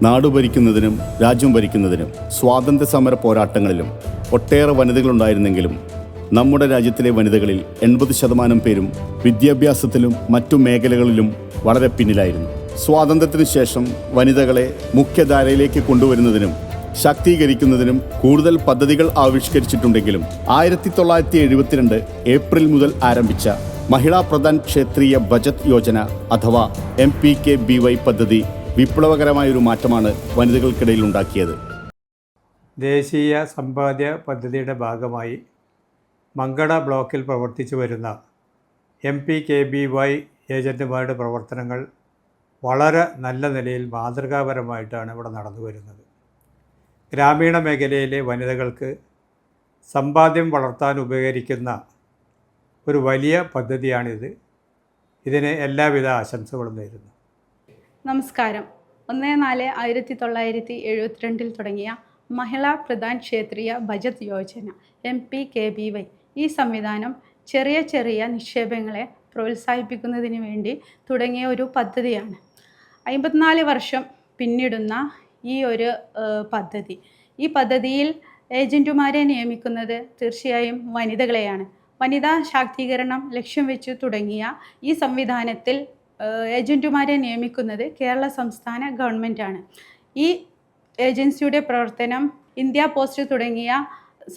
നാടുഭരിക്കുന്നതിനും രാജ്യം ഭരിക്കുന്നതിനും സ്വാതന്ത്ര്യ സമര പോരാട്ടങ്ങളിലും ഒട്ടേറെ വനിതകളുണ്ടായിരുന്നെങ്കിലും നമ്മുടെ രാജ്യത്തിലെ വനിതകളിൽ 80% പേരും വിദ്യാഭ്യാസത്തിലും മറ്റു മേഖലകളിലും വളരെ പിന്നിലായിരുന്നു. സ്വാതന്ത്ര്യത്തിനു ശേഷം വനിതകളെ മുഖ്യധാരയിലേക്ക് കൊണ്ടുവരുന്നതിനും ശാക്തീകരിക്കുന്നതിനും കൂടുതൽ പദ്ധതികൾ ആവിഷ്കരിച്ചിട്ടുണ്ടെങ്കിലും 1972 ഏപ്രിൽ മുതൽ ആരംഭിച്ച മഹിളാ പ്രധാൻ ക്ഷേത്രീയ ബചത് യോജന അഥവാ MPKBY പദ്ധതി വിപ്ലവകരമായൊരു മാറ്റമാണ് വനിതകൾക്കിടയിൽ ഉണ്ടാക്കിയത്. ദേശീയ സമ്പാദ്യ പദ്ധതിയുടെ ഭാഗമായി മങ്കട ബ്ലോക്കിൽ പ്രവർത്തിച്ചു വരുന്ന MPKBY ഏജൻറ്റുമാരുടെ പ്രവർത്തനങ്ങൾ വളരെ നല്ല നിലയിൽ മാതൃകാപരമായിട്ടാണ് ഇവിടെ നടന്നു വരുന്നത്. ഗ്രാമീണ മേഖലയിലെ വനിതകൾക്ക് സമ്പാദ്യം വളർത്താൻ ഉപകരിക്കുന്ന ഒരു വലിയ പദ്ധതിയാണിത്. ഇതിന് എല്ലാവിധ ആശംസകളും നേരുന്നു. നമസ്കാരം. 1/4/1972 തുടങ്ങിയ മഹിളാ പ്രധാൻ ക്ഷേത്രീയ ബചത് യോജന MPKBY ഈ സംവിധാനം ചെറിയ ചെറിയ നിക്ഷേപങ്ങളെ പ്രോത്സാഹിപ്പിക്കുന്നതിന് വേണ്ടി തുടങ്ങിയ ഒരു പദ്ധതിയാണ്. 54 വർഷം പിന്നിടുന്ന ഈ ഒരു ഈ പദ്ധതിയിൽ ഏജൻറ്റുമാരെ നിയമിക്കുന്നത് തീർച്ചയായും വനിതകളെയാണ്. വനിതാ ശാക്തീകരണം ലക്ഷ്യം വെച്ച് തുടങ്ങിയ ഈ സംവിധാനത്തിൽ ഏജൻറ്റുമാരെ നിയമിക്കുന്നത് കേരള സംസ്ഥാന ഗവൺമെൻറ്റാണ്. ഈ ഏജൻസിയുടെ പ്രവർത്തനം ഇന്ത്യ പോസ്റ്റ് തുടങ്ങിയ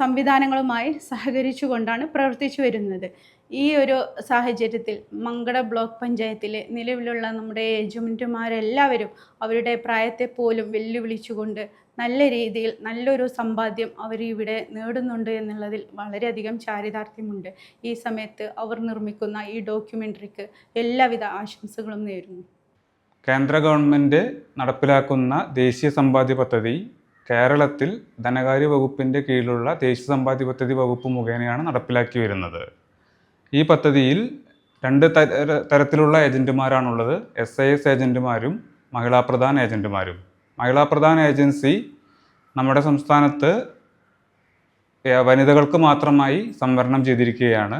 സംവിധാനങ്ങളുമായി സഹകരിച്ചുകൊണ്ടാണ് പ്രവർത്തിച്ചു വരുന്നത്. ഈ ഒരു സാഹചര്യത്തിൽ മങ്കട ബ്ലോക്ക് പഞ്ചായത്തിലെ നിലവിലുള്ള നമ്മുടെ ഏജൻറ്റുമാരെല്ലാവരും അവരുടെ പ്രായത്തെ പോലും വെല്ലുവിളിച്ചുകൊണ്ട് നല്ല രീതിയിൽ നല്ലൊരു സമ്പാദ്യം അവരിവിടെ നേടുന്നുണ്ട് എന്നുള്ളതിൽ വളരെയധികം ചാരിതാർത്ഥ്യമുണ്ട്. ഈ സമയത്ത് അവർ നിർമ്മിക്കുന്ന ഈ ഡോക്യുമെൻ്ററിക്ക് എല്ലാവിധ ആശംസകളും നേരുന്നു. കേന്ദ്ര ഗവൺമെൻറ് നടപ്പിലാക്കുന്ന ദേശീയ സമ്പാദ്യ പദ്ധതി കേരളത്തിൽ ധനകാര്യ വകുപ്പിൻ്റെ കീഴിലുള്ള ദേശീയ സമ്പാദ്യ പദ്ധതി വകുപ്പ് മുഖേനയാണ് നടപ്പിലാക്കി വരുന്നത്. ഈ പദ്ധതിയിൽ 2 തരത്തിലുള്ള ഏജൻറ്റുമാരാണുള്ളത്. SIS ഏജൻറ്റുമാരും മഹിളാ പ്രധാൻ ഏജൻറ്റുമാരും. മഹിളാ പ്രധാൻ ഏജൻസി നമ്മുടെ സംസ്ഥാനത്ത് വനിതകൾക്ക് മാത്രമായി സംവരണം ചെയ്തിരിക്കുകയാണ്.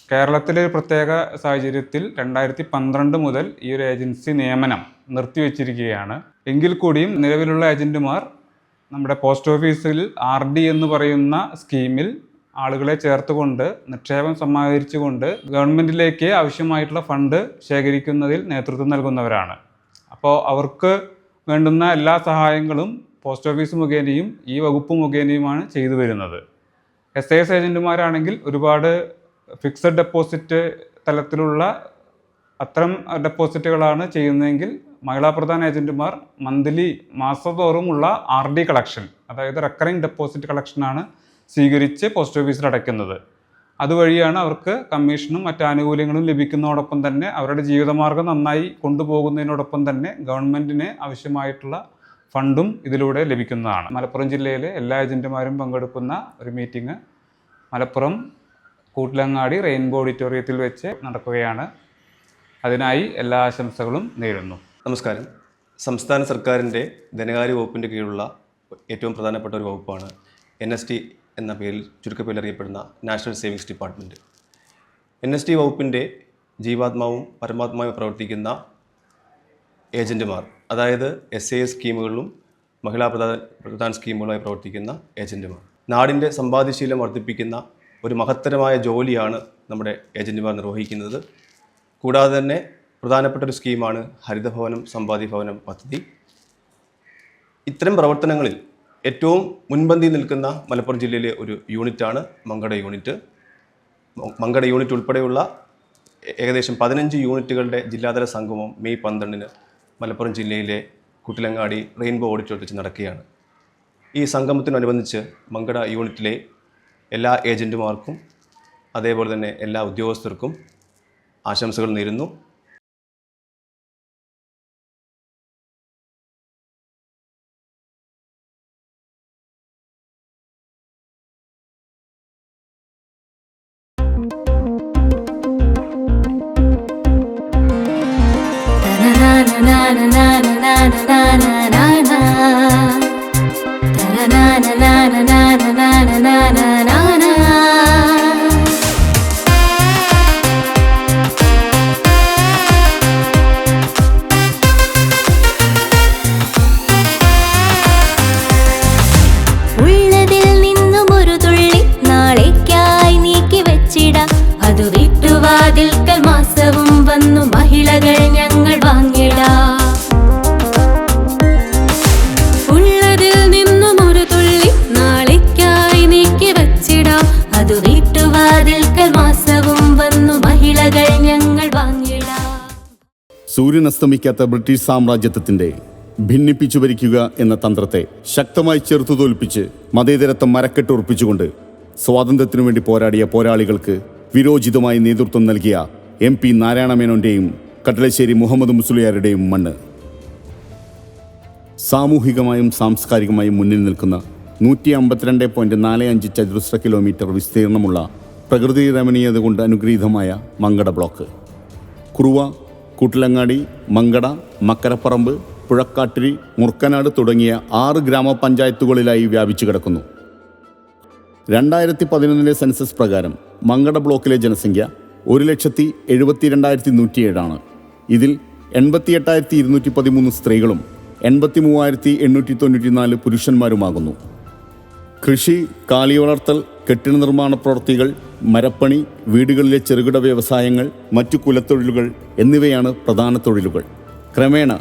കേരളത്തിലെ ഒരു പ്രത്യേക സാഹചര്യത്തിൽ 2012 മുതൽ ഈ ഒരു ഏജൻസി നിയമനം നിർത്തിവെച്ചിരിക്കുകയാണ്. എങ്കിൽ കൂടിയും നിലവിലുള്ള ഏജൻറ്റുമാർ നമ്മുടെ പോസ്റ്റ് ഓഫീസിൽ RD എന്ന് പറയുന്ന സ്കീമിൽ ആളുകളെ ചേർത്തുകൊണ്ട് നിക്ഷേപം സമാഹരിച്ചുകൊണ്ട് ഗവൺമെൻറ്റിലേക്ക് ആവശ്യമായിട്ടുള്ള ഫണ്ട് ശേഖരിക്കുന്നതിൽ നേതൃത്വം നൽകുന്നവരാണ്. അപ്പോൾ അവർക്ക് വേണ്ടുന്ന എല്ലാ സഹായങ്ങളും പോസ്റ്റ് ഓഫീസ് മുഖേനയും ഈ വകുപ്പ് മുഖേനയുമാണ് ചെയ്തു വരുന്നത്. SIS ഏജൻറ്റുമാരാണെങ്കിൽ ഒരുപാട് ഫിക്സഡ് ഡെപ്പോസിറ്റ് തലത്തിലുള്ള അത്തരം ഡെപ്പോസിറ്റുകളാണ് ചെയ്യുന്നതെങ്കിൽ മഹിളാ പ്രധാന ഏജൻറ്റുമാർ മാസത്തോറുമുള്ള RD കളക്ഷൻ, അതായത് റെക്കറിംഗ് ഡെപ്പോസിറ്റ് കളക്ഷനാണ് സ്വീകരിച്ച് പോസ്റ്റ് ഓഫീസിൽ അടയ്ക്കുന്നത്. അതുവഴിയാണ് അവർക്ക് കമ്മീഷനും മറ്റ് ആനുകൂല്യങ്ങളും ലഭിക്കുന്നതോടൊപ്പം തന്നെ അവരുടെ ജീവിതമാർഗം നന്നായി കൊണ്ടുപോകുന്നതിനോടൊപ്പം തന്നെ ഗവൺമെൻറ്റിന് ആവശ്യമായിട്ടുള്ള ഫണ്ടും ഇതിലൂടെ ലഭിക്കുന്നതാണ്. മലപ്പുറം ജില്ലയിലെ എല്ലാ ഏജൻറ്റുമാരും പങ്കെടുക്കുന്ന ഒരു മീറ്റിംഗ് മലപ്പുറം കൂട്ടിലങ്ങാടി റെയിൻബോ ഓഡിറ്റോറിയത്തിൽ വെച്ച് നടക്കുകയാണ്. അതിനായി എല്ലാ ആശംസകളും നേരുന്നു. നമസ്കാരം. സംസ്ഥാന സർക്കാരിൻ്റെ ധനകാര്യ വകുപ്പിൻ്റെ കീഴിലുള്ള ഏറ്റവും പ്രധാനപ്പെട്ട ഒരു വകുപ്പാണ് NST എന്ന പേരിൽ ചുരുക്കപ്പേരിൽ അറിയപ്പെടുന്ന നാഷണൽ സേവിങ്സ് ഡിപ്പാർട്ട്മെൻറ്റ്. NST വകുപ്പിൻ്റെ ജീവാത്മാവും പരമാത്മാവും പ്രവർത്തിക്കുന്ന ഏജൻറ്റുമാർ, അതായത് SIS സ്കീമുകളിലും മഹിളാ പ്രധാൻ സ്കീമുകളുമായി പ്രവർത്തിക്കുന്ന ഏജൻറ്റുമാർ, നാടിൻ്റെ സമ്പാദ്യശീലം വർദ്ധിപ്പിക്കുന്ന ഒരു മഹത്തരമായ ജോലിയാണ് നമ്മുടെ ഏജൻറ്റുമാർ നിർവഹിക്കുന്നത്. കൂടാതെ തന്നെ പ്രധാനപ്പെട്ട ഒരു സ്കീമാണ് ഹരിതഭവനം സമ്പാദ്യഭവനം പദ്ധതി. ഇത്തരം പ്രവർത്തനങ്ങളിൽ ഏറ്റവും മുൻപന്തി നിൽക്കുന്ന മലപ്പുറം ജില്ലയിലെ ഒരു യൂണിറ്റാണ് മങ്കട യൂണിറ്റ്. മങ്കട യൂണിറ്റ് ഉൾപ്പെടെയുള്ള ഏകദേശം 15 യൂണിറ്റുകളുടെ ജില്ലാതല സംഗമം മെയ് 12 മലപ്പുറം ജില്ലയിലെ കുട്ടിലങ്ങാടി റെയിൻബോ ഓഡിറ്റോറിയത്തിൽ വെച്ച് നടക്കുകയാണ്. ഈ സംഗമത്തിനനുബന്ധിച്ച് മങ്കട യൂണിറ്റിലെ എല്ലാ ഏജൻറ്റുമാർക്കും അതേപോലെ തന്നെ എല്ലാ ഉദ്യോഗസ്ഥർക്കും ആശംസകൾ നേരുന്നു. മാസവും വന്നു മഹിളകൾ ഞങ്ങൾ വാങ്ങിടാം. ഉള്ളതിൽ നിന്നും ഒരു തുള്ളി നാളേക്കായി നീക്കി വച്ചിടാം. അത് വീട്ടുവാതിൽക്കൽ മാസവും വന്നു മഹിളകൾ ഞങ്ങൾ വാങ്ങിടാം. സൂര്യൻ അസ്തമിക്കാത്ത ബ്രിട്ടീഷ് സാമ്രാജ്യത്വത്തിന്റെ ഭിന്നിപ്പിച്ചു ഭരിക്കുക എന്ന തന്ത്രത്തെ ശക്തമായി ചെറുത്തു തോൽപ്പിച്ച് മതേതരത്വം മരക്കെട്ട് ഉറപ്പിച്ചുകൊണ്ട് സ്വാതന്ത്ര്യത്തിനു വേണ്ടി പോരാടിയ പോരാളികൾക്ക് വിരോചിതമായി നേതൃത്വം നൽകിയ MP നാരായണ മേനോന്റെയും കട്ടളശ്ശേരി മുഹമ്മദ് മുസ്ലിയാരുടെയും മണ്ണ്. സാമൂഹികമായും സാംസ്കാരികമായും മുന്നിൽ നിൽക്കുന്ന 152.45 ചതുരശ്ര കിലോമീറ്റർ വിസ്തീർണമുള്ള പ്രകൃതി രമണീയത കൊണ്ട് അനുഗ്രഹീതമായ മങ്കട ബ്ലോക്ക് കുറുവ, കൂട്ടിലങ്ങാടി, മങ്കട, മക്കരപ്പറമ്പ്, പുഴക്കാട്ടിരി, മുർക്കനാട് തുടങ്ങിയ 6 ഗ്രാമപഞ്ചായത്തുകളിലായി വ്യാപിച്ചു കിടക്കുന്നു. 2011 സെൻസസ് പ്രകാരം മങ്കട ബ്ലോക്കിലെ ജനസംഖ്യ 1,72,107 ഇതിൽ 88,213 സ്ത്രീകളും 83,894 പുരുഷന്മാരുമാകുന്നു. കൃഷി, കാലിവളർത്തൽ, കെട്ടിട നിർമ്മാണ പ്രവൃത്തികൾ, മരപ്പണി, വീടുകളിലെ ചെറുകിട വ്യവസായങ്ങൾ, മറ്റു കുലത്തൊഴിലുകൾ എന്നിവയാണ് പ്രധാന തൊഴിലുകൾ. ക്രമേണ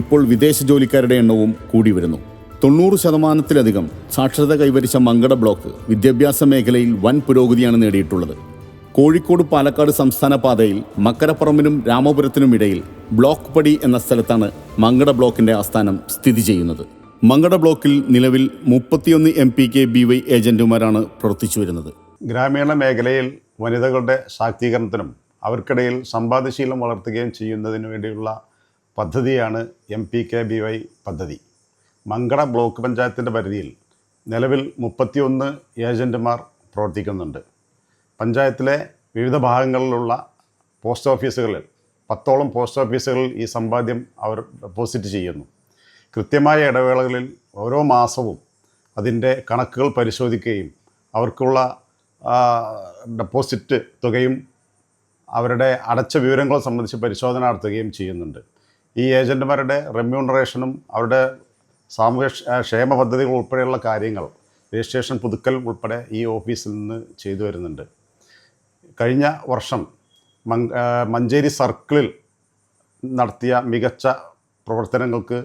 ഇപ്പോൾ വിദേശ ജോലിക്കാരുടെ എണ്ണവും കൂടി വരുന്നു. 90% സാക്ഷരത കൈവരിച്ച മങ്കട ബ്ലോക്ക് വിദ്യാഭ്യാസ മേഖലയിൽ വൻ പുരോഗതിയാണ് നേടിയിട്ടുള്ളത്. കോഴിക്കോട് പാലക്കാട് സംസ്ഥാന പാതയിൽ മക്കരപ്പറമ്പിനും രാമപുരത്തിനും ഇടയിൽ ബ്ലോക്ക് പടി എന്ന സ്ഥലത്താണ് മങ്കട ബ്ലോക്കിൻ്റെ ആസ്ഥാനം സ്ഥിതി ചെയ്യുന്നത്. മങ്കട ബ്ലോക്കിൽ നിലവിൽ 31 MPKBY ഏജന്റുമാരാണ് പ്രവർത്തിച്ചു വരുന്നത്. ഗ്രാമീണ മേഖലയിൽ വനിതകളുടെ ശാക്തീകരണത്തിനും അവർക്കിടയിൽ സമ്പാദ്യശീലം വളർത്തുകയും ചെയ്യുന്നതിനു വേണ്ടിയുള്ള പദ്ധതിയാണ് MPKBY പദ്ധതി. മങ്കട ബ്ലോക്ക് പഞ്ചായത്തിൻ്റെ പരിധിയിൽ നിലവിൽ 31 ഏജന്റുമാർ പ്രവർത്തിക്കുന്നുണ്ട്. പഞ്ചായത്തിലെ വിവിധ ഭാഗങ്ങളിലുള്ള പോസ്റ്റ് ഓഫീസുകളിൽ 10ഓളം പോസ്റ്റ് ഓഫീസുകളിൽ ഈ സമ്പാദ്യം അവർ ഡെപ്പോസിറ്റ് ചെയ്യുന്നു. കൃത്യമായ ഇടവേളകളിൽ ഓരോ മാസവും അതിൻ്റെ കണക്കുകൾ പരിശോധിക്കുകയും അവർക്കുള്ള ഡെപ്പോസിറ്റ് തുകയും അവരുടെ അടച്ച വിവരങ്ങളും സംബന്ധിച്ച് പരിശോധന നടത്തുകയും ചെയ്യുന്നുണ്ട്. ഈ ഏജൻറ്റുമാരുടെ റെമ്യൂണറേഷനും അവരുടെ സാമൂഹ്യ ക്ഷേമ പദ്ധതികൾ ഉൾപ്പെടെയുള്ള കാര്യങ്ങൾ രജിസ്ട്രേഷൻ പുതുക്കൽ ഉൾപ്പെടെ ഈ ഓഫീസിൽ നിന്ന് ചെയ്തു വരുന്നുണ്ട്. കഴിഞ്ഞ വർഷം മഞ്ചേരി സർക്കിളിൽ നടത്തിയ മികച്ച പ്രവർത്തനങ്ങൾക്ക്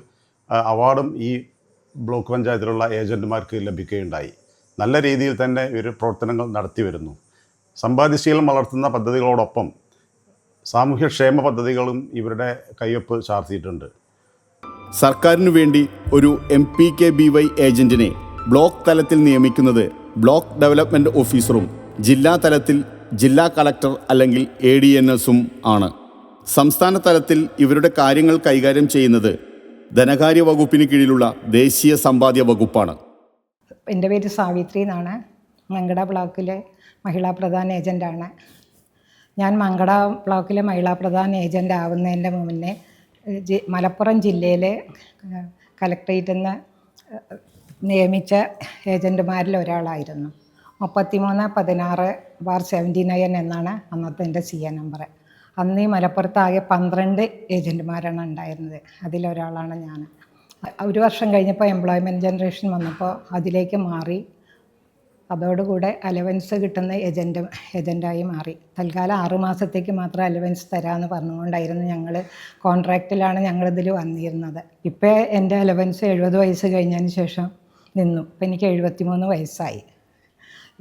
അവാർഡും ഈ ബ്ലോക്ക് പഞ്ചായത്തിലുള്ള ഏജൻറ്റുമാർക്ക് ലഭിക്കുകയുണ്ടായി. നല്ല രീതിയിൽ തന്നെ ഇവർ പ്രവർത്തനങ്ങൾ നടത്തി വരുന്നു. സമ്പാദ്യശീലം വളർത്തുന്ന പദ്ധതികളോടൊപ്പം സാമൂഹ്യക്ഷേമ പദ്ധതികളും ഇവരുടെ കയ്യൊപ്പ് ചാർത്തിയിട്ടുണ്ട്. സർക്കാരിനു വേണ്ടി ഒരു MPKBY ഏജന്റിനെ ബ്ലോക്ക് തലത്തിൽ നിയമിക്കുന്നത് ബ്ലോക്ക് ഡെവലപ്മെൻറ്റ് ഓഫീസറും ജില്ലാ തലത്തിൽ ജില്ലാ കളക്ടർ അല്ലെങ്കിൽ ADNSും ആണ്. സംസ്ഥാന തലത്തിൽ ഇവരുടെ കാര്യങ്ങൾ കൈകാര്യം ചെയ്യുന്നത് ധനകാര്യ വകുപ്പിന് കീഴിലുള്ള ദേശീയ സമ്പാദ്യ വകുപ്പാണ്. എൻ്റെ പേര് സാവിത്രി എന്നാണ്. മങ്കട ബ്ലോക്കിലെ മഹിളാ പ്രധാന ഏജൻ്റാണ്. ഞാൻ മങ്കട ബ്ലോക്കിലെ മഹിളാ പ്രധാന ഏജൻ്റ് ആവുന്നതിൻ്റെ മുന്നേ മലപ്പുറം ജില്ലയിലെ കലക്ട്രേറ്റിൽ നിന്ന് നിയമിച്ച ഏജൻറ്റുമാരിൽ ഒരാളായിരുന്നു. 3316/79 എന്നാണ് അന്നത്തെ എൻ്റെ CA നമ്പർ. അന്ന് ഈ മലപ്പുറത്താകെ 12 ഏജൻറ്റുമാരാണ് ഉണ്ടായിരുന്നത്. അതിലൊരാളാണ് ഞാൻ. ഒരു വർഷം കഴിഞ്ഞപ്പോൾ എംപ്ലോയ്മെൻറ്റ് ജനറേഷൻ വന്നപ്പോൾ അതിലേക്ക് മാറി. അതോടുകൂടെ അലവൻസ് കിട്ടുന്ന ഏജൻറ്റായി മാറി. തൽക്കാലം 6 മാസത്തേക്ക് മാത്രം അലവൻസ് തരാമെന്ന് പറഞ്ഞുകൊണ്ടായിരുന്നു ഞങ്ങൾ കോൺട്രാക്റ്റിലാണ് ഞങ്ങളിതിൽ വന്നിരുന്നത്. ഇപ്പോൾ എൻ്റെ അലവൻസ് 70 വയസ്സ് കഴിഞ്ഞതിന് ശേഷം നിന്നു. ഇപ്പം എനിക്ക് 73 വയസ്സായി.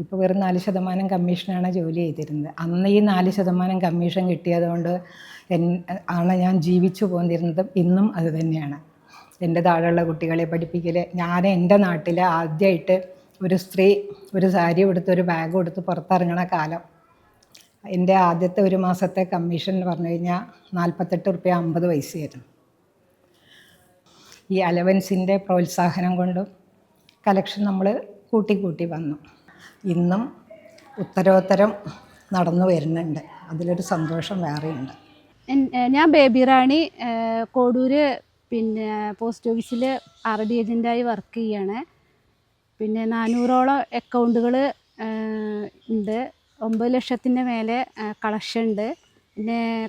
ഇപ്പോൾ വെറും 4% കമ്മീഷനാണ് ജോലി ചെയ്തിരുന്നത്. അന്ന് ഈ 4% കമ്മീഷൻ കിട്ടിയതുകൊണ്ട് ആണ് ഞാൻ ജീവിച്ചു പോന്നിരുന്നത്. ഇന്നും അത് തന്നെയാണ്. എൻ്റെ താഴെയുള്ള കുട്ടികളെ പഠിപ്പിക്കൽ. ഞാൻ എൻ്റെ നാട്ടിൽ ആദ്യമായിട്ട് ഒരു സ്ത്രീ ഒരു സാരി കൊടുത്ത് ഒരു ബാഗ് കൊടുത്ത് പുറത്തിറങ്ങണ കാലം. എൻ്റെ ആദ്യത്തെ ഒരു മാസത്തെ കമ്മീഷൻ എന്ന് പറഞ്ഞു കഴിഞ്ഞാൽ 48 റുപ്യ 50 പൈസയായിരുന്നു. ഈ അലവൻസിൻ്റെ പ്രോത്സാഹനം കൊണ്ടും കളക്ഷൻ നമ്മൾ കൂട്ടി വന്നു. ഇന്നും ഉത്തരോത്തരം നടന്നു വരുന്നുണ്ട്. അതിലൊരു സന്തോഷം വേറെയുണ്ട്. ഞാൻ ബേബി റാണി, കോഡൂര് പോസ്റ്റ് ഓഫീസിൽ RD ഏജൻ്റായി വർക്ക് ചെയ്യാണ്. 400ഓളം അക്കൗണ്ടുകൾ ഉണ്ട്. 9 ലക്ഷത്തിൻ്റെ മേലെ കളക്ഷൻ ഉണ്ട്.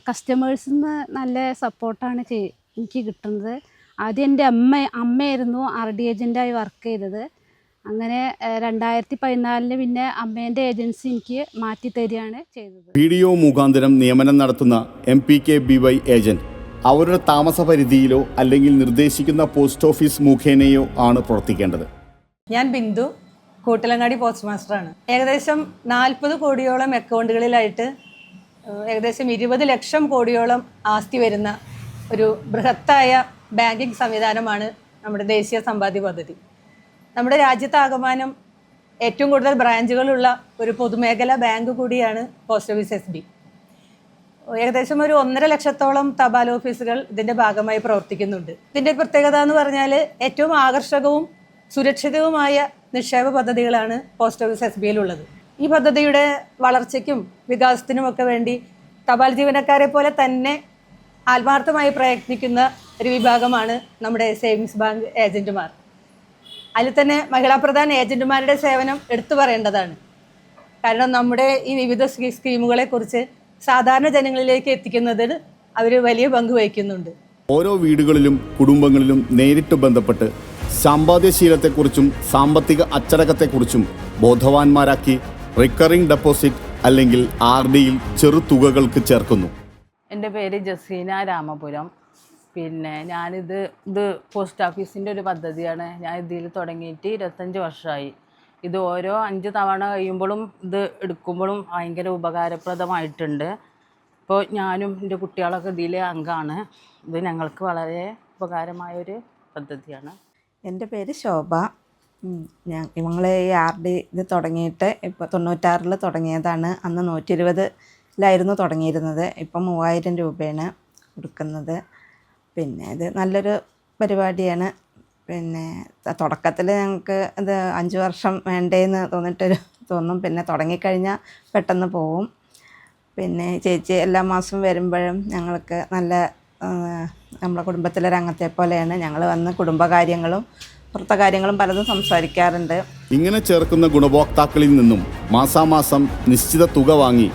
കസ്റ്റമേഴ്സിൽ നിന്ന് നല്ല സപ്പോർട്ടാണ് എനിക്ക് കിട്ടുന്നത്. ആദ്യം എൻ്റെ അമ്മയായിരുന്നു RD ഏജൻ്റായി വർക്ക് ചെയ്തത്. അങ്ങനെ 2014 പിന്നെ അമ്മേൻ്റെ ഏജൻസി എനിക്ക് മാറ്റി തരികയാണ് ചെയ്തത്. PDO മുഖാന്തരം നിയമനം നടത്തുന്ന MPKBY ഏജന്റ് അവരുടെ താമസ പരിധിയിലോ അല്ലെങ്കിൽ നിർദ്ദേശിക്കുന്ന പോസ്റ്റ് ഓഫീസ് മുഖേനയോ ആണ് പ്രവർത്തിക്കേണ്ടത്. ഞാൻ ബിന്ദു, കൂട്ടിലങ്ങാടി പോസ്റ്റ് മാസ്റ്ററാണ്. ഏകദേശം 40 കോടിയോളം അക്കൗണ്ടുകളിലായിട്ട് ഏകദേശം 20 ലക്ഷം കോടിയോളം ആസ്തി വരുന്ന ഒരു ബൃഹത്തായ ബാങ്കിങ് സംവിധാനമാണ് നമ്മുടെ ദേശീയ സമ്പാദ്യ പദ്ധതി. നമ്മുടെ രാജ്യത്താകമാനം ഏറ്റവും കൂടുതൽ ബ്രാഞ്ചുകളുള്ള ഒരു പൊതുമേഖലാ ബാങ്ക് കൂടിയാണ് പോസ്റ്റ് ഓഫീസ് SB. ഏകദേശം ഒരു 1.5 ലക്ഷത്തോളം തപാൽ ഓഫീസുകൾ ഇതിൻ്റെ ഭാഗമായി പ്രവർത്തിക്കുന്നുണ്ട്. ഇതിൻ്റെ പ്രത്യേകത എന്ന് പറഞ്ഞാൽ ഏറ്റവും ആകർഷകവും സുരക്ഷിതവുമായ നിക്ഷേപ പദ്ധതികളാണ് പോസ്റ്റ് ഓഫീസ് SBയിലുള്ളത്. ഈ പദ്ധതിയുടെ വളർച്ചയ്ക്കും വികാസത്തിനുമൊക്കെ വേണ്ടി തപാൽ ജീവനക്കാരെ പോലെ തന്നെ ആത്മാർത്ഥമായി പ്രയത്നിക്കുന്ന ഒരു വിഭാഗമാണ് നമ്മുടെ സേവിങ്സ് ബാങ്ക് ഏജൻറ്റുമാർ. അതിൽ തന്നെ മഹിളാ പ്രധാന ഏജൻറ്റുമാരുടെ സേവനം എടുത്തു പറയേണ്ടതാണ്. കാരണം നമ്മുടെ ഈ വിവിധ സ്കീമുകളെക്കുറിച്ച് സാധാരണ ജനങ്ങളിലേക്ക് എത്തിക്കുന്നതിൽ അവർ വലിയ പങ്ക് വഹിക്കുന്നുണ്ട്. ഓരോ വീടുകളിലും കുടുംബങ്ങളിലും നേരിട്ട് ബന്ധപ്പെട്ട് സമ്പാദ്യശീലത്തെക്കുറിച്ചും സാമ്പത്തിക അച്ചടക്കത്തെക്കുറിച്ചും ബോധവാന്മാരാക്കി റിക്കറിംഗ് ഡെപ്പോസിറ്റ് അല്ലെങ്കിൽ RDയിൽ ചെറുതുകകൾക്ക് ചേർക്കുന്നു. എൻ്റെ പേര് ജസീന രാമപുരം. പിന്നെ ഞാനിത് പോസ്റ്റ് ഓഫീസിൻ്റെ ഒരു പദ്ധതിയാണ്. ഞാൻ ഇതിൽ തുടങ്ങിയിട്ട് 25 വർഷമായി. ഇത് ഓരോ 5 തവണ കഴിയുമ്പോഴും ഇത് എടുക്കുമ്പോഴും ഭയങ്കര ഉപകാരപ്രദമായിട്ടുണ്ട്. ഇപ്പോൾ ഞാനും എൻ്റെ കുട്ടികളൊക്കെ ഇതിലെ അംഗമാണ്. ഇത് ഞങ്ങൾക്ക് വളരെ ഉപകാരമായൊരു പദ്ധതിയാണ്. എൻ്റെ പേര് ശോഭ. ഞങ്ങൾ ഈ RD ഇത് തുടങ്ങിയിട്ട് ഇപ്പോൾ 96 തുടങ്ങിയതാണ്. അന്ന് 120 തുടങ്ങിയിരുന്നത്. ഇപ്പം 3000 രൂപയാണ് കൊടുക്കുന്നത്. പിന്നെ ഇത് നല്ലൊരു പരിപാടിയാണ്. പിന്നെ തുടക്കത്തിൽ ഞങ്ങൾക്ക് ഇത് 5 വർഷം വേണ്ടേന്ന് തോന്നും. പിന്നെ തുടങ്ങിക്കഴിഞ്ഞാൽ പെട്ടെന്ന് പോവും. പിന്നെ ചേച്ചി എല്ലാ മാസവും വരുമ്പോഴും ഞങ്ങൾക്ക് നല്ല നമ്മുടെ കുടുംബത്തിലൊരു അംഗത്തെ പോലെയാണ്. ഞങ്ങൾ വന്ന് കുടുംബകാര്യങ്ങളും പുറത്തെ കാര്യങ്ങളും പലതും സംസാരിക്കാറുണ്ട്. ഇങ്ങനെ ചേർക്കുന്ന ഗുണഭോക്താക്കളിൽ നിന്നും മാസാമാസം നിശ്ചിത തുക വാങ്ങി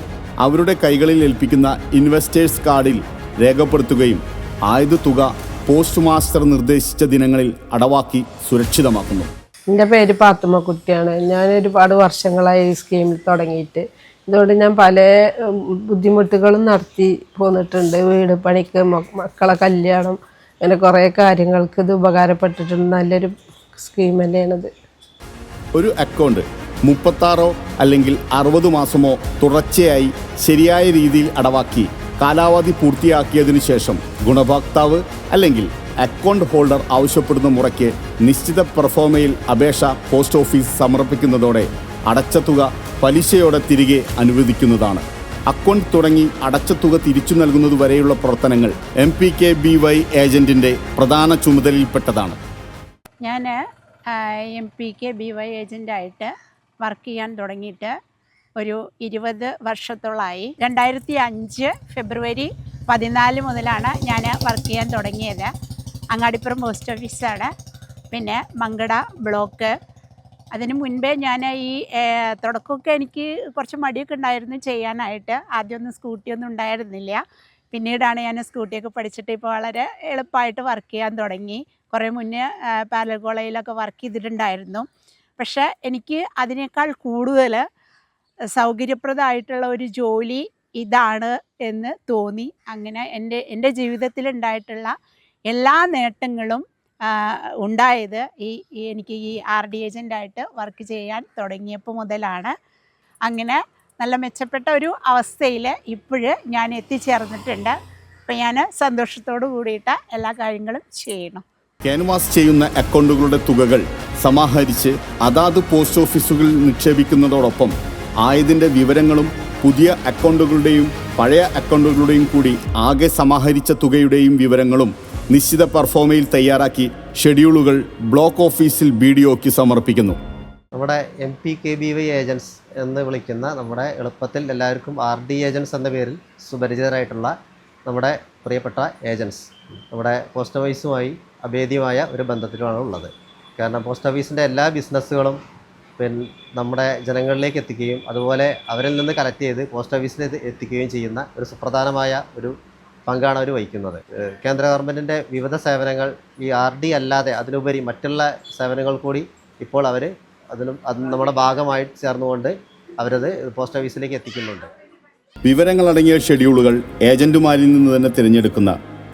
അവരുടെ കൈകളിൽ ഏൽപ്പിക്കുന്ന ഇൻവെസ്റ്റേഴ്സ് കാർഡിൽ രേഖപ്പെടുത്തുകയും ആയത് തുക പോസ്റ്റ് മാസ്റ്റർ നിർദ്ദേശിച്ച ദിനങ്ങളിൽ അടവാക്കി സുരക്ഷിതമാക്കുന്നു. എൻ്റെ പേര് പാത്തുമ്മക്കുട്ടിയാണ്. ഞാൻ ഒരുപാട് വർഷങ്ങളായി ഈ സ്കീമിൽ തുടങ്ങിയിട്ട്. ഇതുകൊണ്ട് ഞാൻ പല ബുദ്ധിമുട്ടുകളും നടത്തി പോന്നിട്ടുണ്ട്. വീട് പണിക്ക്, മക്കളെ കല്യാണം, അങ്ങനെ കുറേ കാര്യങ്ങൾക്ക് ഇത് ഉപകാരപ്പെട്ടിട്ടുണ്ട്. നല്ലൊരു സ്കീം തന്നെയാണിത്. ഒരു അക്കൗണ്ട് 36 അല്ലെങ്കിൽ 60 മാസമോ തുടർച്ചയായി ശരിയായ രീതിയിൽ അടവാക്കി കാലാവധി പൂർത്തിയാക്കിയതിനു ശേഷം ഗുണഭോക്താവ് അല്ലെങ്കിൽ അക്കൗണ്ട് ഹോൾഡർ ആവശ്യപ്പെടുന്ന മുറയ്ക്ക് നിശ്ചിത പെർഫോമയിൽ അപേക്ഷ പോസ്റ്റ് ഓഫീസ് സമർപ്പിക്കുന്നതോടെ അടച്ച തുക പലിശയോടെ തിരികെ അനുവദിക്കുന്നതാണ്. അക്കൗണ്ട് തുടങ്ങി അടച്ച തുക തിരിച്ചു നൽകുന്നതുവരെയുള്ള പ്രവർത്തനങ്ങൾ MPKBY ഏജന്റിന്റെ പ്രധാന ചുമതലയിൽപ്പെട്ടതാണ്. ഞാൻ MPKBY ഏജൻ്റായിട്ട് വർക്ക് ചെയ്യാൻ തുടങ്ങിയിട്ട് ഒരു 20 വർഷത്തോളമായി. 2005 ഫെബ്രുവരി 14 മുതലാണ് ഞാൻ വർക്ക് ചെയ്യാൻ തുടങ്ങിയത്. അങ്ങാടിപ്പുറം പോസ്റ്റ് ഓഫീസാണ്. പിന്നെ മങ്കട ബ്ലോക്ക്. അതിന് മുൻപേ ഞാൻ ഈ തുടക്കമൊക്കെ എനിക്ക് കുറച്ച് മടിയൊക്കെ ഉണ്ടായിരുന്നു ചെയ്യാനായിട്ട്. ആദ്യമൊന്നും സ്കൂട്ടിയൊന്നും ഉണ്ടായിരുന്നില്ല. പിന്നീടാണ് ഞാൻ സ്കൂട്ടിയൊക്കെ പഠിച്ചിട്ട് ഇപ്പോൾ വളരെ എളുപ്പമായിട്ട് വർക്ക് ചെയ്യാൻ തുടങ്ങി. കുറേ മുന്നേ പാരലൽ കോളേജിലൊക്കെ വർക്ക് ചെയ്തിട്ടുണ്ടായിരുന്നു. പക്ഷേ എനിക്ക് അതിനേക്കാൾ കൂടുതൽ സൗകര്യപ്രദമായിട്ടുള്ള ഒരു ജോലി ഇതാണ് എന്ന് തോന്നി. അങ്ങനെ എൻ്റെ ജീവിതത്തിലുണ്ടായിട്ടുള്ള എല്ലാ നേട്ടങ്ങളും ഉണ്ടായത് എനിക്ക് ഈ RD ഏജൻ്റായിട്ട് വർക്ക് ചെയ്യാൻ തുടങ്ങിയപ്പോൾ മുതലാണ്. അങ്ങനെ നല്ല മെച്ചപ്പെട്ട ഒരു അവസ്ഥയിൽ ഇപ്പോഴ് ഞാൻ എത്തിച്ചേർന്നിട്ടുണ്ട്. അപ്പോൾ ഞാൻ സന്തോഷത്തോടു കൂടിയിട്ട് എല്ലാ കാര്യങ്ങളും ചെയ്യണം. ക്യാൻവാസ് ചെയ്യുന്ന അക്കൗണ്ടുകളുടെ തുകകൾ സമാഹരിച്ച് അതാത് പോസ്റ്റ് ഓഫീസുകളിൽ നിക്ഷേപിക്കുന്നതോടൊപ്പം ആയതിൻ്റെ വിവരങ്ങളും പുതിയ അക്കൗണ്ടുകളുടെയും പഴയ അക്കൗണ്ടുകളുടെയും കൂടി ആകെ സമാഹരിച്ച തുകയുടെയും വിവരങ്ങളും നിശ്ചിത പെർഫോമയിൽ തയ്യാറാക്കി ഷെഡ്യൂളുകൾ ബ്ലോക്ക് ഓഫീസിൽ BDOക്ക് സമർപ്പിക്കുന്നു. നമ്മുടെ MPKBY ഏജൻസ് എന്ന് വിളിക്കുന്ന നമ്മുടെ എളുപ്പത്തിൽ എല്ലാവർക്കും RD ഏജൻസ് എന്ന പേരിൽ സുപരിചിതരായിട്ടുള്ള നമ്മുടെ പ്രിയപ്പെട്ട ഏജൻസ് നമ്മുടെ പോസ്റ്റ് ഓഫീസുമായി അഭേദ്യമായ ഒരു ബന്ധത്തിലാണ് ഉള്ളത്. കാരണം പോസ്റ്റ് ഓഫീസിൻ്റെ എല്ലാ ബിസിനസ്സുകളും പിന്നെ നമ്മുടെ ജനങ്ങളിലേക്ക് എത്തിക്കുകയും അതുപോലെ അവരിൽ നിന്ന് കളക്ട് ചെയ്ത് പോസ്റ്റ് ഓഫീസിൽ എത്തിക്കുകയും ചെയ്യുന്ന ഒരു സുപ്രധാനമായ ഒരു പങ്കാണ് അവർ വഹിക്കുന്നത്. കേന്ദ്ര ഗവൺമെൻറ്റിൻ്റെ വിവിധ സേവനങ്ങൾ ഈ RD അല്ലാതെ അതിലുപരി മറ്റുള്ള സേവനങ്ങൾ കൂടി ഇപ്പോൾ അവർ അത് നമ്മുടെ ഭാഗമായി ചേർന്നുകൊണ്ട് അവരത് പോസ്റ്റ് ഓഫീസിലേക്ക് എത്തിക്കുന്നുണ്ട്. വിവരങ്ങളടങ്ങിയ ഷെഡ്യൂളുകൾ ഏജന്റുമാരിൽ നിന്ന് തന്നെ തിരഞ്ഞെടുക്കുന്ന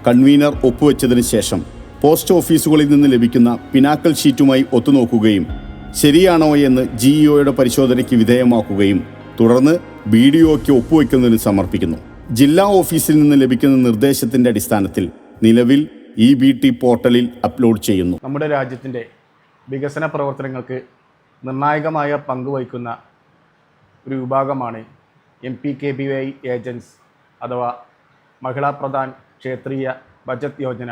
കൺവീനർ ഒപ്പുവെച്ചതിന് ശേഷം പോസ്റ്റ് ഓഫീസുകളിൽ നിന്ന് ലഭിക്കുന്ന പിനാക്കൽ ഷീറ്റുമായി ഒത്തുനോക്കുകയും ശരിയാണോ എന്ന് GEOയുടെ പരിശോധനയ്ക്ക് വിധേയമാക്കുകയും തുടർന്ന് BDOയ്ക്ക് ഒപ്പുവെക്കുന്നതിന് സമർപ്പിക്കുന്നു. ജില്ലാ ഓഫീസിൽ നിന്ന് ലഭിക്കുന്ന നിർദ്ദേശത്തിൻ്റെ അടിസ്ഥാനത്തിൽ നിലവിൽ EBT പോർട്ടലിൽ അപ്ലോഡ് ചെയ്യുന്നു. നമ്മുടെ രാജ്യത്തിൻ്റെ വികസന പ്രവർത്തനങ്ങൾക്ക് നിർണായകമായ പങ്കുവഹിക്കുന്ന ഒരു വിഭാഗമാണ് MPKBY ഏജൻസ് അഥവാ മഹിളാ പ്രധാൻ ക്ഷേത്രീയ ബചത് യോജന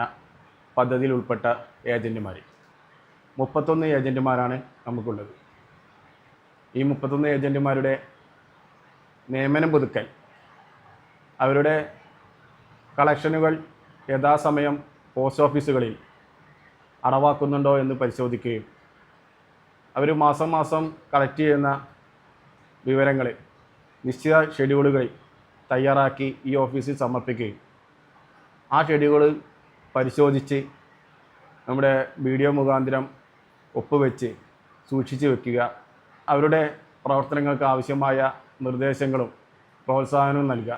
പദ്ധതിയിൽ ഉൾപ്പെട്ട ഏജൻറ്റുമാർ. 31 ഏജൻറ്റുമാരാണ് നമുക്കുള്ളത്. ഈ 31 ഏജൻറ്റുമാരുടെ നിയമനം പുതുക്കൽ, അവരുടെ കളക്ഷനുകൾ യഥാസമയം പോസ്റ്റ് ഓഫീസുകളിൽ അടവാക്കുന്നുണ്ടോ എന്ന് പരിശോധിക്കുകയും അവർ മാസം മാസം കളക്ട് ചെയ്യുന്ന വിവരങ്ങൾ നിശ്ചിത ഷെഡ്യൂളുകൾ തയ്യാറാക്കി ഈ ഓഫീസിൽ സമർപ്പിക്കുകയും ആ ഷെഡ്യൂൾ പരിശോധിച്ച് നമ്മുടെ BDO മുഖാന്തരം ഒപ്പുവെച്ച് സൂക്ഷിച്ച് വയ്ക്കുക. അവരുടെ പ്രവർത്തനങ്ങൾക്ക് ആവശ്യമായ നിർദ്ദേശങ്ങളും പ്രോത്സാഹനവും നൽകുക.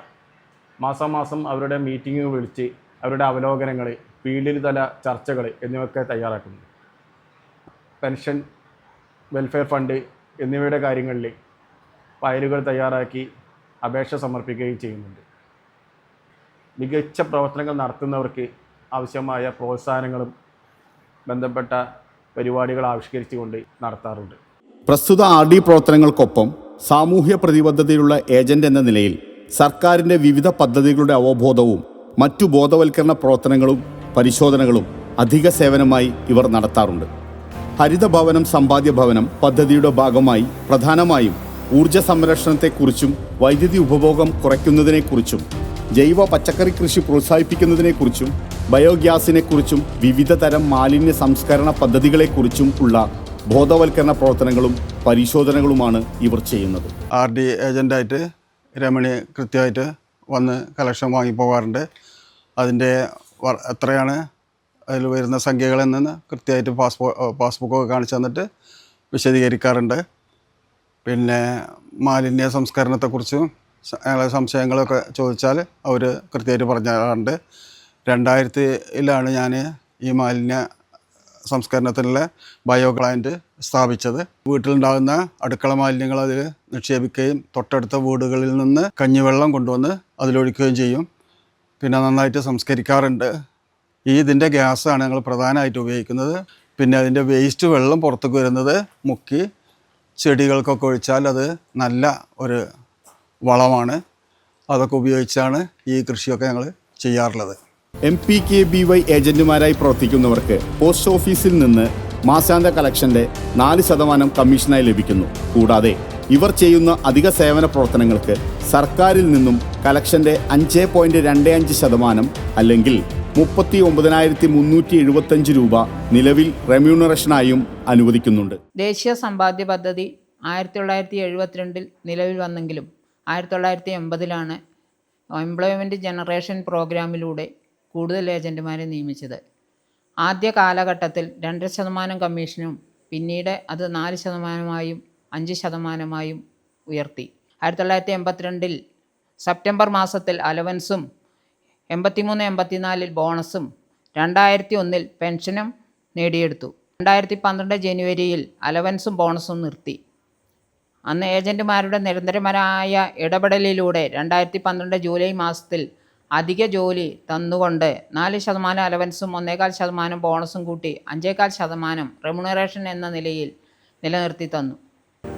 മാസം മാസം അവരുടെ മീറ്റിങ്ങുകൾ വിളിച്ച് അവരുടെ അവലോകനങ്ങൾ, ഫീൽഡിൽ തല ചർച്ചകൾ എന്നിവയൊക്കെ തയ്യാറാക്കുന്നു. പെൻഷൻ, വെൽഫെയർ ഫണ്ട് എന്നിവയുടെ കാര്യങ്ങളിൽ ഫയലുകൾ തയ്യാറാക്കി അപേക്ഷ സമർപ്പിക്കുകയും ചെയ്യുന്നുണ്ട്. മികച്ച പ്രവർത്തനങ്ങൾ നടത്തുന്നവർക്ക് ആവശ്യമായ പ്രോത്സാഹനങ്ങളും ബന്ധപ്പെട്ട പരിപാടികൾ ആവിഷ്കരിച്ചുകൊണ്ട് നടത്താറുണ്ട്. പ്രസ്തുത RD പ്രവർത്തനങ്ങൾക്കൊപ്പം സാമൂഹ്യ പ്രതിബദ്ധതയുള്ള ഏജന്റ് എന്ന നിലയിൽ സർക്കാരിൻ്റെ വിവിധ പദ്ധതികളുടെ അവബോധവും മറ്റു ബോധവൽക്കരണ പ്രവർത്തനങ്ങളും പരിശോധനകളും അധിക സേവനമായി ഇവർ നടത്താറുണ്ട്. ഹരിതഭവനം സമ്പാദ്യ ഭവനം പദ്ധതിയുടെ ഭാഗമായി പ്രധാനമായും ഊർജ്ജ സംരക്ഷണത്തെക്കുറിച്ചും വൈദ്യുതി ഉപഭോഗം കുറയ്ക്കുന്നതിനെക്കുറിച്ചും ജൈവ പച്ചക്കറി കൃഷി പ്രോത്സാഹിപ്പിക്കുന്നതിനെക്കുറിച്ചും ബയോഗ്യാസിനെക്കുറിച്ചും വിവിധ തരം മാലിന്യ സംസ്കരണ പദ്ധതികളെക്കുറിച്ചും ഉള്ള ബോധവൽക്കരണ പ്രവർത്തനങ്ങളും പരിശോധനകളുമാണ് ഇവർ ചെയ്യുന്നത്. RD ഏജൻ്റായിട്ട് രമണി കൃത്യമായിട്ട് വന്ന് കളക്ഷൻ വാങ്ങിപ്പോകാറുണ്ട്. അതിൻ്റെ എത്രയാണ് അതിൽ വരുന്ന സംഖ്യകളെന്ന് കൃത്യമായിട്ട് പാസ്ബുക്കൊക്കെ കാണിച്ചു തന്നിട്ട് വിശദീകരിക്കാറുണ്ട്. പിന്നെ മാലിന്യ സംസ്കരണത്തെക്കുറിച്ചും സംശയങ്ങളൊക്കെ ചോദിച്ചാൽ അവർ കൃത്യമായിട്ട് പറഞ്ഞു തരാറുണ്ട്. 2000-ലാണ് ഞാൻ ഈ മാലിന്യ സംസ്കരണത്തിനുള്ള ബയോ പ്ലാന്റ് സ്ഥാപിച്ചത്. വീട്ടിലുണ്ടാകുന്ന അടുക്കള മാലിന്യങ്ങൾ അതിൽ നിക്ഷേപിക്കുകയും തൊട്ടടുത്ത വീടുകളിൽ നിന്ന് കഞ്ഞിവെള്ളം കൊണ്ടുവന്ന് അതിലൊഴിക്കുകയും ചെയ്യും. പിന്നെ നന്നായിട്ട് സംസ്കരിക്കാറുണ്ട്. ഇതിൻ്റെ ഗ്യാസാണ് ഞങ്ങൾ പ്രധാനമായിട്ട് ഉപയോഗിക്കുന്നത്. പിന്നെ അതിൻ്റെ വേസ്റ്റ് വെള്ളം പുറത്തേക്ക് വരുന്നത് മുക്കി ചെടികൾക്കൊക്കെ ഒഴിച്ചാൽ അത് നല്ല ഒരു വളമാണ്. അതൊക്കെ ഉപയോഗിച്ചാണ് ഈ കൃഷിയൊക്കെ ഞങ്ങൾ ചെയ്യാറുള്ളത്. MPKBY ഏജന്റുമാരായി പ്രവർത്തിക്കുന്നവർക്ക് പോസ്റ്റ് ഓഫീസിൽ നിന്ന് മാസാന്ത കളക്ഷൻ്റെ 4% കമ്മീഷനായി ലഭിക്കുന്നു. കൂടാതെ ഇവർ ചെയ്യുന്ന അധിക സേവന പ്രവർത്തനങ്ങൾക്ക് സർക്കാരിൽ നിന്നും കളക്ഷൻ്റെ 5.25% അല്ലെങ്കിൽ 39,375 രൂപ നിലവിൽ റെമ്യൂണറേഷനായും അനുവദിക്കുന്നുണ്ട്. ദേശീയ സമ്പാദ്യ പദ്ധതി 1972 നിലവിൽ വന്നെങ്കിലും 1980-ലാണ് എംപ്ലോയ്മെൻറ്റ് ജനറേഷൻ പ്രോഗ്രാമിലൂടെ കൂടുതൽ ഏജൻറ്റുമാരെ നിയമിച്ചത്. ആദ്യ കാലഘട്ടത്തിൽ 2% കമ്മീഷനും പിന്നീട് അത് 4%-ആയും 5%-ആയും ഉയർത്തി. 1982 സെപ്റ്റംബർ മാസത്തിൽ അലവൻസും 83-84 ബോണസും 2001 പെൻഷനും നേടിയെടുത്തു. 2012 ജനുവരിയിൽ അലവൻസും ബോണസും നിർത്തി. അന്ന് ഏജൻറ്റുമാരുടെ നിരന്തരമായ ഇടപെടലിലൂടെ 2012 ജൂലൈ മാസത്തിൽ അധിക ജോലി തന്നുകൊണ്ട് 4% അലവൻസും 1.25% ബോണസും കൂട്ടി 5.25% റെമ്യൂണറേഷൻ എന്ന നിലയിൽ നിലനിർത്തി തന്നു.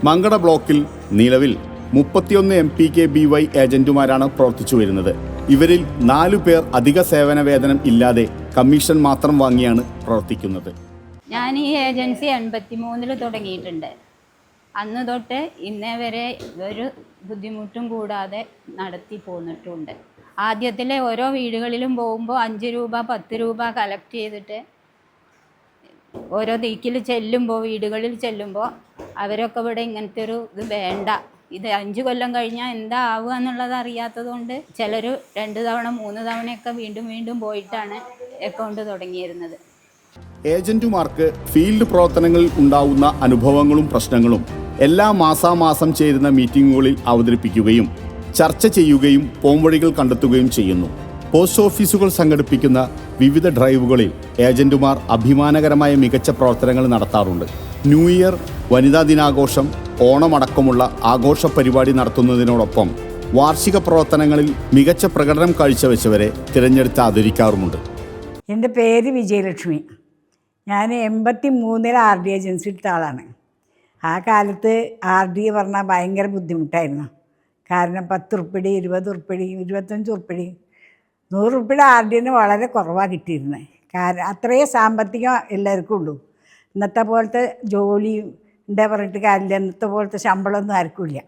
മങ്കട ബ്ലോക്കിൽ നിലവിൽ 31 MPKBY ഏജന്റുമാരാണ് പ്രവർത്തിച്ചു വരുന്നത്. ഇവരിൽ 4 പേർ അധിക സേവന വേതനം ഇല്ലാതെ കമ്മീഷൻ മാത്രം വാങ്ങിയാണ് പ്രവർത്തിക്കുന്നത്. ഞാൻ ഈ ഏജൻസി 83-ൽ തുടങ്ങിയിട്ടുണ്ട്. അന്ന് തൊട്ട് ഇന്നേ വരെ ഒരു ബുദ്ധിമുട്ടും കൂടാതെ നടത്തി പോന്നിട്ടുണ്ട്. ആദ്യത്തിൽ ഓരോ വീടുകളിലും പോകുമ്പോൾ 5 രൂപ 10 രൂപ കളക്ട് ചെയ്തിട്ട് ഓരോ ദിക്കിൽ ചെല്ലുമ്പോൾ വീടുകളിൽ ചെല്ലുമ്പോൾ അവരൊക്കെ ഇവിടെ ഇങ്ങനത്തെ ഒരു ഇത് വേണ്ട, ഇത് 5 കൊല്ലം കഴിഞ്ഞാൽ എന്താ ആവുക എന്നുള്ളത് അറിയാത്തത് കൊണ്ട് ചിലർ 2 തവണ 3 തവണയൊക്കെ വീണ്ടും വീണ്ടും പോയിട്ടാണ് അക്കൗണ്ട് തുടങ്ങിയിരുന്നത്. ഏജന്റുമാർക്ക് ഫീൽഡ് പ്രവർത്തനങ്ങളിൽ ഉണ്ടാവുന്ന അനുഭവങ്ങളും പ്രശ്നങ്ങളും എല്ലാ മാസാമാസം ചേരുന്ന മീറ്റിംഗുകളിൽ അവതരിപ്പിക്കുകയും ചർച്ച ചെയ്യുകയും പോംവഴികൾ കണ്ടെത്തുകയും ചെയ്യുന്നു. പോസ്റ്റ് ഓഫീസുകൾ സംഘടിപ്പിക്കുന്ന വിവിധ ഡ്രൈവുകളിൽ ഏജന്റുമാർ അഭിമാനകരമായ മികച്ച പ്രവർത്തനങ്ങൾ നടത്താറുണ്ട്. ന്യൂ ഇയർ, വനിതാ ദിനാഘോഷം, ഓണമടക്കമുള്ള ആഘോഷ പരിപാടി നടത്തുന്നതിനോടൊപ്പം വാർഷിക പ്രവർത്തനങ്ങളിൽ മികച്ച പ്രകടനം കാഴ്ചവെച്ചവരെ തിരഞ്ഞെടുത്ത് ആദരിക്കാറുമുണ്ട്. എൻ്റെ പേര് വിജയലക്ഷ്മി. ഞാൻ 83-ൽ RD ഏജൻസി എടുത്ത ആളാണ്. ആ കാലത്ത് RD പറഞ്ഞാൽ ഭയങ്കര ബുദ്ധിമുട്ടായിരുന്നു. കാരണം 10 ഉറുപ്പിടി, 20 ഉറുപ്പിടി, 25 ഉറുപ്പിടി, 100 ഉറുപ്പിടി RDന് വളരെ കുറവാണ് കിട്ടിയിരുന്നത്. കാരണം അത്രയും സാമ്പത്തികം എല്ലാവർക്കും ഉള്ളൂ. ഇന്നത്തെ പോലത്തെ ജോലിൻ്റെ പറഞ്ഞിട്ട് കാര്യമില്ല. ഇന്നത്തെ പോലത്തെ ശമ്പളമൊന്നും ആർക്കുമില്ല.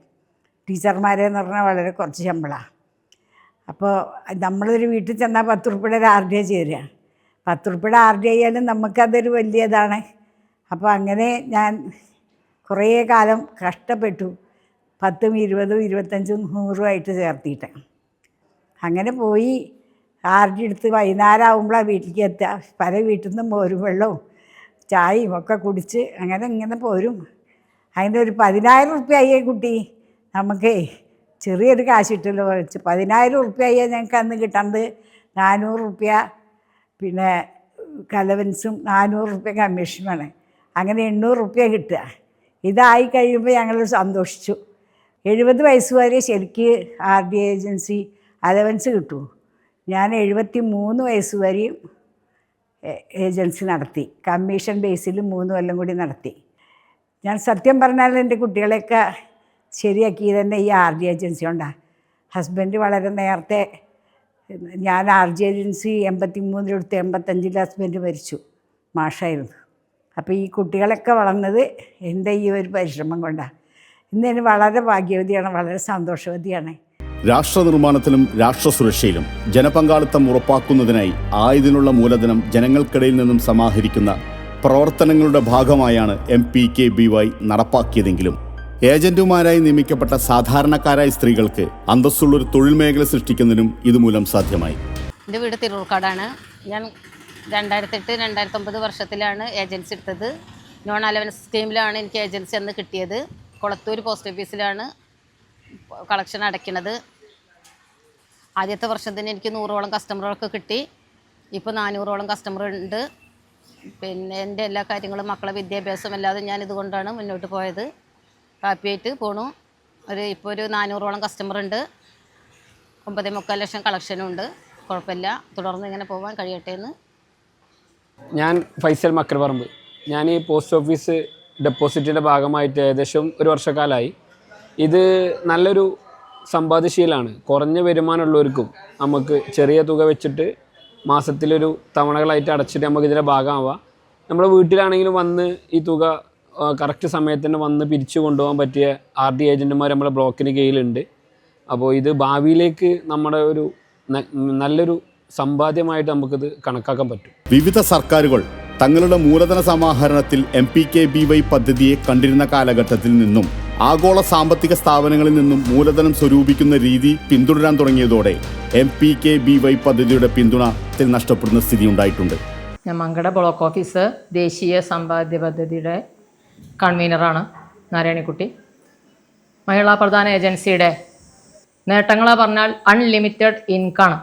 ടീച്ചർമാരെന്ന് പറഞ്ഞാൽ വളരെ കുറച്ച് ശമ്പളമാണ്. അപ്പോൾ നമ്മളൊരു വീട്ടിൽ ചെന്നാൽ 10 ഉറുപ്പിയുടെ RD ചേരുക. 10 ഉറുപ്പിയുടെ RD ആയാലും നമുക്കതൊരു വലിയതാണ്. അപ്പോൾ അങ്ങനെ ഞാൻ കുറേ കാലം കഷ്ടപ്പെട്ടു. 10, 20, 25, 100 ചേർത്തിയിട്ട് അങ്ങനെ പോയി RD എടുത്ത് വൈകുന്നേരമാകുമ്പോഴാണ് വീട്ടിലേക്ക് എത്തുക. പല വീട്ടിൽ നിന്നും മോരും വെള്ളവും ചായയും ഒക്കെ കുടിച്ച് അങ്ങനെ ഇങ്ങനെ പോരും. അതിൻ്റെ ഒരു 10,000 ഉറുപ്പ്യ കുട്ടി നമുക്ക് ചെറിയൊരു കാശ് കിട്ടല്ലോ. 10,000 ഉറുപ്പ്യ ഞങ്ങൾക്ക് അന്ന് കിട്ടുന്നത് 400 ഉറുപ്പ്യ പിന്നെ കലവൻസും 400 ഉറുപ്പ്യ കമ്മീഷനുമാണ്. അങ്ങനെ 800 ഉറുപ്പ്യ കിട്ടുക. ഇതായി കഴിയുമ്പോൾ ഞങ്ങൾ സന്തോഷിച്ചു. 70 വയസ്സ് വരെ ശരിക്ക് RD ഏജൻസി അലവൻസ് കിട്ടും. ഞാൻ 73 വയസ്സ് വരെയും ഏജൻസി നടത്തി. കമ്മീഷൻ ബേസിൽ 3 കൊല്ലം കൂടി നടത്തി. ഞാൻ സത്യം പറഞ്ഞാൽ എൻ്റെ കുട്ടികളെയൊക്കെ ശരിയാക്കി തന്നെ ഈ RD ഏജൻസി കൊണ്ടാണ്. ഹസ്ബൻഡ് വളരെ നേരത്തെ, ഞാൻ RD ഏജൻസി 83-ൽ എടുത്ത് 85-ൽ ഹസ്ബൻഡ് മരിച്ചു, മാഷായിരുന്നു. അപ്പോൾ ഈ കുട്ടികളൊക്കെ വളർന്നത് എൻ്റെ ഈ ഒരു പരിശ്രമം കൊണ്ടാണ്. ഇന്ന് ഞാൻ വളരെ ഭാഗ്യവതിയാണ്, വളരെ സന്തോഷവതിയാണ്. രാഷ്ട്ര നിർമ്മാണത്തിലും രാഷ്ട്രസുരക്ഷയിലും ജനപങ്കാളിത്തം ഉറപ്പാക്കുന്നതിനായി ആയതിനുള്ള മൂലധനം ജനങ്ങൾക്കിടയിൽ നിന്നും സമാഹരിക്കുന്ന പ്രവർത്തനങ്ങളുടെ ഭാഗമായാണ് MPKBY നടപ്പാക്കിയതെങ്കിലും ഏജന്റുമാരായി നിയമിക്കപ്പെട്ട സാധാരണക്കാരായ സ്ത്രീകൾക്ക് അന്തസ്സുള്ളൊരു തൊഴിൽ മേഖല സൃഷ്ടിക്കുന്നതിനും ഇതുമൂലം സാധ്യമായി. എൻ്റെ വീട് തിരൂർക്കാടാണ്. ഞാൻ 2008-2009 വർഷത്തിലാണ് ഏജൻസി എടുത്തത്. നോൺ അലവൻസ് സ്കീമിലാണ് എനിക്ക് ഏജൻസി അന്ന് കിട്ടിയത്. കൊളത്തൂർ പോസ്റ്റ് ഓഫീസിലാണ് കളക്ഷൻ അടയ്ക്കുന്നത്. ആദ്യത്തെ വർഷം തന്നെ എനിക്ക് 100ഓളം കസ്റ്റമറുകളൊക്കെ കിട്ടി. ഇപ്പോൾ 400ഓളം കസ്റ്റമർ ഉണ്ട്. പിന്നെ എൻ്റെ എല്ലാ കാര്യങ്ങളും മക്കളെ വിദ്യാഭ്യാസം അല്ലാതെ ഞാൻ ഇതുകൊണ്ടാണ് മുന്നോട്ട് പോയത്. ഹാപ്പിയായിട്ട് പോണു. ഇപ്പോൾ ഒരു 400ഓളം കസ്റ്റമർ ഉണ്ട്. 9.25 ലക്ഷം കളക്ഷനും ഉണ്ട്. കുഴപ്പമില്ല, തുടർന്ന് ഇങ്ങനെ പോകാൻ കഴിയട്ടെ എന്ന്. ഞാൻ ഫൈസൽ മക്കരപറമ്പ്. ഞാൻ ഈ പോസ്റ്റ് ഓഫീസ് ഡെപ്പോസിറ്റിൻ്റെ ഭാഗമായിട്ട് ഏകദേശം 1 വർഷക്കാലമായി. ഇത് നല്ലൊരു സമ്പാദ്യശീലമാണ്. കുറഞ്ഞ വരുമാനമുള്ളവർക്കും നമുക്ക് ചെറിയ തുക വെച്ചിട്ട് മാസത്തിലൊരു തവണകളായിട്ട് അടച്ചിട്ട് നമുക്ക് ഇതിൻ്റെ ഭാഗമാവാം. നമ്മുടെ വീട്ടിലാണെങ്കിലും വന്ന് ഈ തുക കറക്റ്റ് സമയത്തിന് വന്ന് പിരിച്ചു കൊണ്ടുപോകാൻ പറ്റിയ RD ഏജൻറ്റുമാർ നമ്മുടെ ബ്ലോക്കിന് കീഴിലുണ്ട്. അപ്പോൾ ഇത് ഭാവിയിലേക്ക് നമ്മുടെ ഒരു നല്ലൊരു സമ്പാദ്യമായിട്ട് നമുക്കിത് കണക്കാക്കാൻ പറ്റും. വിവിധ സർക്കാരുകൾ തങ്ങളുടെ മൂലധന സമാഹരണത്തിൽ MPKBY പദ്ധതിയെ കണ്ടിരുന്ന കാലഘട്ടത്തിൽ നിന്നും ആഗോള സാമ്പത്തിക സ്ഥാപനങ്ങളിൽ നിന്നും മൂലധനം സ്വരൂപിക്കുന്ന രീതി പിന്തുടരാൻ തുടങ്ങിയതോടെ MPKBY പദ്ധതിയുടെ പിന്തുണ നഷ്ടപ്പെടുന്ന സ്ഥിതി ഉണ്ടായിട്ടുണ്ട്. ഞാൻ മങ്കട ബ്ലോക്ക് ഓഫീസ് ദേശീയ സമ്പാദ്യ പദ്ധതിയുടെ കൺവീനറാണ് നാരായണിക്കുട്ടി. മഹിളാ പ്രധാന ഏജൻസിയുടെ നേട്ടങ്ങളെ പറഞ്ഞാൽ അൺലിമിറ്റഡ് ഇൻകം,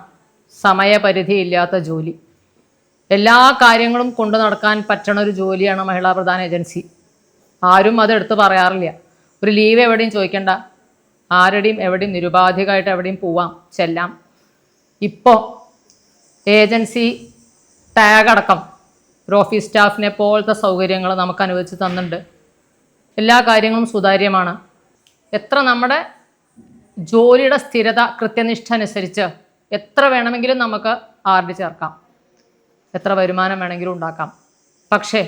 സമയപരിധിയില്ലാത്ത ജോലി, എല്ലാ കാര്യങ്ങളും കൊണ്ടു നടക്കാൻ പറ്റണ ഒരു ജോലിയാണ് മഹിളാ പ്രധാന ഏജൻസി. ആരും അതെടുത്ത് പറയാറില്ല. ഒരു ലീവ് എവിടെയും ചോദിക്കേണ്ട, ആരുടെയും എവിടെയും നിരുപാധികമായിട്ട് എവിടെയും പോവാം, ചെല്ലാം. ഇപ്പോൾ ഏജൻസി ടാഗ് അടക്കം ഒരു ഓഫീസ് സ്റ്റാഫിനെ പോലത്തെ സൗകര്യങ്ങൾ നമുക്ക് അനുവദിച്ച് തന്നിട്ടുണ്ട്. എല്ലാ കാര്യങ്ങളും സുതാര്യമാണ്. എത്ര നമ്മുടെ ജോലിയുടെ സ്ഥിരത, കൃത്യനിഷ്ഠ അനുസരിച്ച് എത്ര വേണമെങ്കിലും നമുക്ക് RD ചേർക്കാം, എത്ര വരുമാനം വേണമെങ്കിലും ഉണ്ടാക്കാം. പക്ഷേ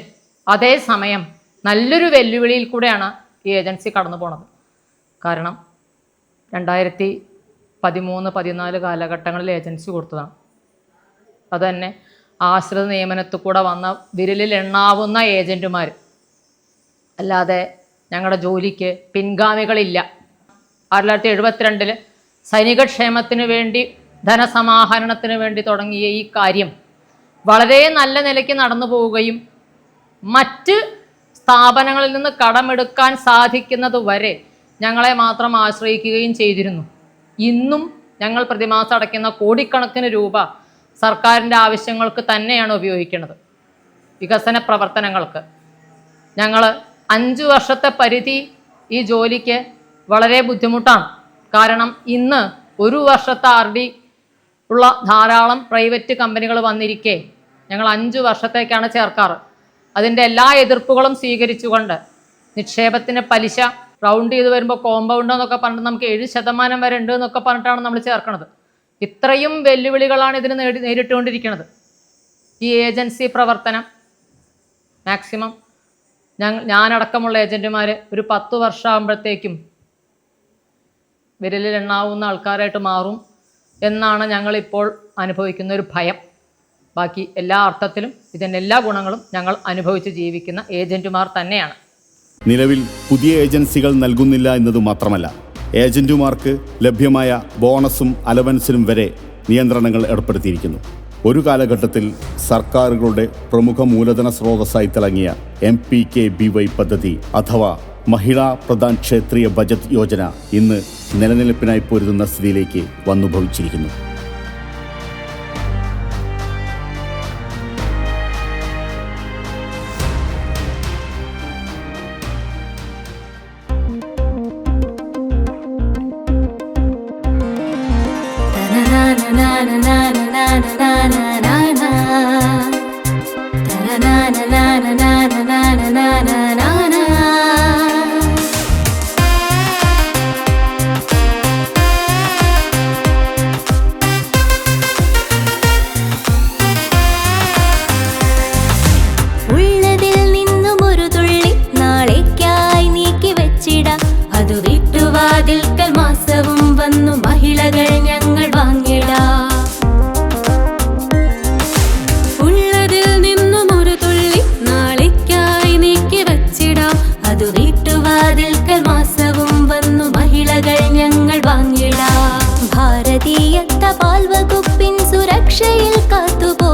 അതേസമയം നല്ലൊരു വെല്ലുവിളിയിൽ കൂടെയാണ് ഈ ഏജൻസി കടന്നു പോണത്. കാരണം 2013-14 കാലഘട്ടങ്ങളിൽ ഏജൻസി കൊടുത്തതാണ്. അതുതന്നെ ആശ്രിത നിയമനത്തിൽ കൂടെ വന്ന വിരലിൽ എണ്ണാവുന്ന ഏജൻറ്റുമാർ, അല്ലാതെ ഞങ്ങളുടെ ജോലിക്ക് പിൻഗാമികളില്ല. 1972 സൈനിക ക്ഷേമത്തിന് വേണ്ടി ധനസമാഹരണത്തിന് വേണ്ടി തുടങ്ങിയ ഈ കാര്യം വളരെ നല്ല നിലയ്ക്ക് നടന്നു പോവുകയും മറ്റ് സ്ഥാപനങ്ങളിൽ നിന്ന് കടമെടുക്കാൻ സാധിക്കുന്നത് വരെ ഞങ്ങളെ മാത്രം ആശ്രയിക്കുകയും ചെയ്തിരുന്നു. ഇന്നും ഞങ്ങൾ പ്രതിമാസം അടയ്ക്കുന്ന കോടിക്കണക്കിന് രൂപ സർക്കാരിൻ്റെ ആവശ്യങ്ങൾക്ക് തന്നെയാണ് ഉപയോഗിക്കുന്നത്. വികസന പ്രവർത്തനങ്ങൾക്ക് ഞങ്ങൾ 5 വർഷത്തെ പരിധി ഈ ജോലിക്ക് വളരെ ബുദ്ധിമുട്ടാണ്. കാരണം ഇന്ന് 1 വർഷത്തെ RD ഉള്ള ധാരാളം പ്രൈവറ്റ് കമ്പനികൾ വന്നിരിക്കെ ഞങ്ങൾ 5 വർഷത്തേക്കാണ് ചേർക്കാറ്. അതിൻ്റെ എല്ലാ എതിർപ്പുകളും സ്വീകരിച്ചുകൊണ്ട് നിക്ഷേപത്തിന് പലിശ റൗണ്ട് ചെയ്ത് വരുമ്പോൾ കോമ്പൗണ്ട് എന്നൊക്കെ പറഞ്ഞിട്ട് നമുക്ക് 7% വരെ ഉണ്ട് എന്നൊക്കെ പറഞ്ഞിട്ടാണ് നമ്മൾ ചേർക്കുന്നത്. ഇത്രയും വെല്ലുവിളികളാണ് ഇതിന് നേരിട്ടുകൊണ്ടിരിക്കുന്നത്. ഈ ഏജൻസി പ്രവർത്തനം മാക്സിമം ഞാനടക്കമുള്ള ഏജൻറ്റുമാർ ഒരു 10 വർഷമാകുമ്പോഴത്തേക്കും വിരലിൽ എണ്ണാവുന്ന ആൾക്കാരായിട്ട് മാറും എന്നാണ് ഞങ്ങളിപ്പോൾ അനുഭവിക്കുന്ന ഒരു ഭയം. ബാക്കി എല്ലാ അർത്ഥത്തിലും ഇതിൻ്റെ എല്ലാ ഗുണങ്ങളും ഞങ്ങൾ അനുഭവിച്ച് ജീവിക്കുന്ന ഏജൻറ്റുമാർ തന്നെയാണ്. നിലവിൽ പുതിയ ഏജൻസികൾ നൽകുന്നില്ല എന്നത് മാത്രമല്ല, ഏജന്റുമാർക്ക് ലഭ്യമായ ബോണസും അലവൻസിനും വരെ നിയന്ത്രണങ്ങൾ ഏർപ്പെടുത്തിയിരിക്കുന്നു. ഒരു കാലഘട്ടത്തിൽ സർക്കാരുകളുടെ പ്രമുഖ മൂലധന സ്രോതസ്സായി തിളങ്ങിയ MPKBY പദ്ധതി അഥവാ മഹിളാ പ്രധാൻ ക്ഷേത്രീയ ബജറ്റ് യോജന ഇന്ന് നിലനിൽപ്പിനായി പൊരുതുന്ന സ്ഥിതിയിലേക്ക് വന്നുഭവിച്ചിരിക്കുന്നു. ഉള്ളതിൽ നിന്നും ഒരു തുള്ളി നാളേക്കായി നീക്കി വെച്ചിടാം. അതു വീട്ടുവാതിൽക്കൽ മാസവും വന്നു മഹിളകൾ ഞങ്ങൾ വാങ്ങിടാം. ഉള്ളതിൽ നിന്നും ഒരു തുള്ളി നാളേക്കായി നീക്കി വെച്ചിടാം. അതു വീട്ടുവാതിൽക്കൽ മാസവും വന്നു മഹിളകൾ ഞങ്ങൾ വാങ്ങിടാം. ഭാരതീയ തപാൽ വകുപ്പിൻ സുരക്ഷയിൽ കാത്തുപോ